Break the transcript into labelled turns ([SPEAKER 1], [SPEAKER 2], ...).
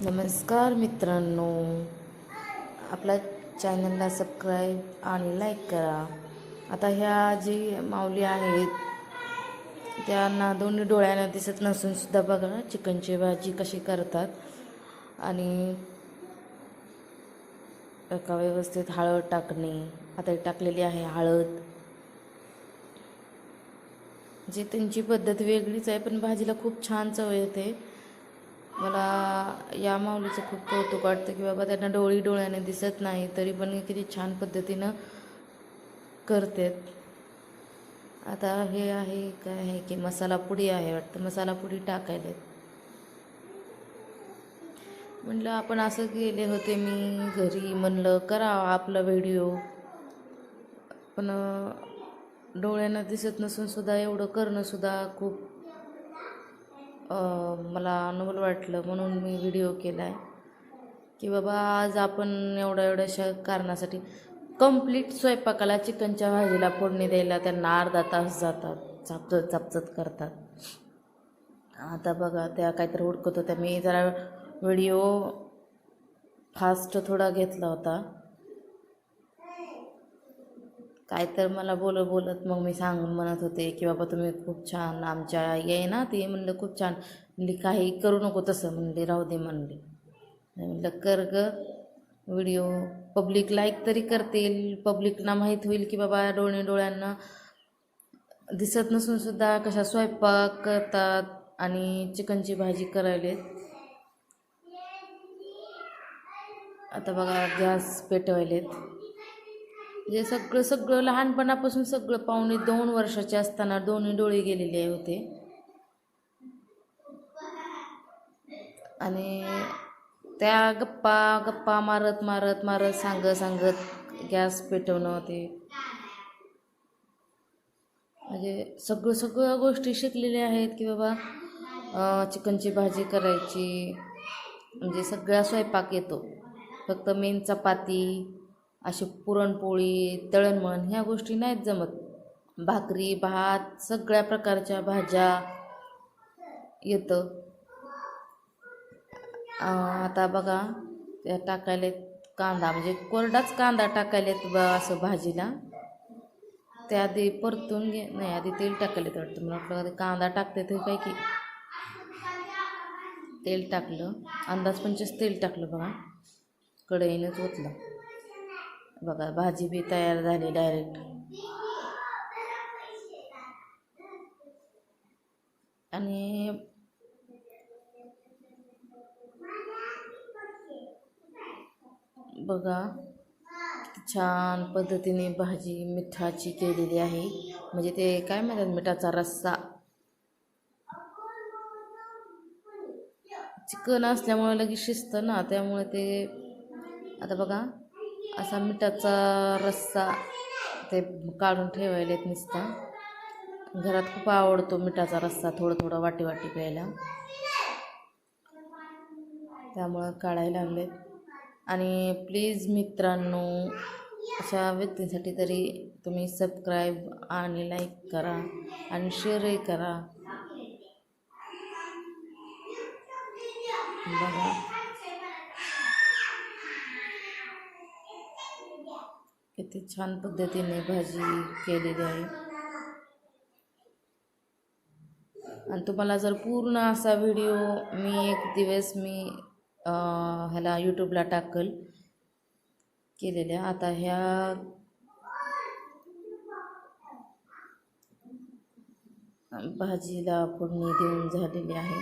[SPEAKER 1] नमस्कार मित्रांनो, आपल्या चॅनलला सबस्क्राईब आणि लाईक करा. आता ह्या जी माऊली आहेत त्यांना दोन्ही डोळ्यानं दिसत नसून सुद्धा बघा चिकनची भाजी कशी करतात. आणि एका व्यवस्थित हळद टाकणे. आता टाकलेली आहे हळद. जी त्यांची पद्धत वेगळीच आहे, पण भाजीला खूप छान चव येते. मला या माऊलीचं खूप कौतुक वाटतं की बाबा त्यांना डोळ्याने दिसत नाही तरी पण किती छान पद्धतीनं करतात. आता हे आहे काय आहे की मसाला पुडी आहे वाटतं, मसाला पुडी टाकायला. म्हटलं आपण असं गेले होते मी घरी, म्हणलं करावं आपला व्हिडिओ, पण डोळ्यांना दिसत नसून सुद्धा एवढं करणं सुद्धा खूप मला अनोखं वाटलं. म्हणून मी व्हिडिओ केला आहे की बाबा आज आपण एवढ्याशा कारणासाठी कंप्लीट स्वयंपाकाला चिकनच्या भाजीला फोडणी द्यायला त्यांना अर्धा तास जातात, चापचत करतात. आता बघा त्या काहीतरी हुडकत होत्या. मी जरा व्हिडिओ फास्ट थोडा घेतला होता. काय तर मला बोलत मग मी म्हणत होते की बाबा तुम्ही खूप छान आमच्या ये ना. ते म्हणलं खूप छान. म्हणली काही करू नको तसं, म्हणले राहू दे म्हणले. म्हणलं कर ग व्हिडिओ, पब्लिक लाईक तरी करतील, पब्लिकना माहीत होईल की बाबा डोळ्यांना दिसत नसून सुद्धा कशा स्वयंपाक करतात आणि चिकनची भाजी करायलेत. आता बघा गॅस पेटवायलेत. जे सगळं लहानपणापासून सगळं 2.5 वर्षाचे असताना दोन्ही डोळे गेलेले होते. आणि त्या गप्पा मारत सांगत गॅस पेटवणं ते म्हणजे सगळ्या गोष्टी शिकलेल्या आहेत की बाबा चिकनची भाजी करायची म्हणजे सगळा स्वयंपाक येतो. फक्त मेन चपाती, अशी पुरणपोळी, तळणमळ ह्या गोष्टी नाहीत जमत. भाकरी, भात, सगळ्या प्रकारच्या भाज्या येतं. आता बघा त्या टाकायला कांदा, म्हणजे कोरडाच कांदा टाकायलेत असं भाजीला. त्याआधी परतून नाही, आधी तेल टाकायलेत वाटतं. मला वाटलं कांदा टाकते ते काय की तेल टाकलं. अंदाजपंचीच तेल टाकलं बघा, कढईनंच ओतलं. बघा भाजी बी तयार झाली डायरेक्ट. आणि बघा छान पद्धतीने भाजी मिठाची केलेली आहे. म्हणजे ते काय म्हणतात मिठाचा रस्सा. चिकन असल्यामुळे लगेच शिजतं ना, त्यामुळे ते आता बघा असा मिठाचा रस्सा ते काढून ठेवायलेत नुसता. घरात खूप आवडतो मिठाचा रस्सा, थोडं वाटी प्यायला, त्यामुळं काढायला लागलेत. आणि प्लीज मित्रांनो, अशा व्यक्तींसाठी तरी तुम्ही सबस्क्राईब आणि लाईक करा आणि शेअरही करा. बघा किती छान पद्धतीने भाजी केलेली आहे. आणि तुम्हाला जर पूर्ण असा व्हिडिओ मी एक दिवस ह्याला यूट्यूबला टाकल केलेल्या. आता ह्या भाजीला फोडणी देऊन झालेली आहे.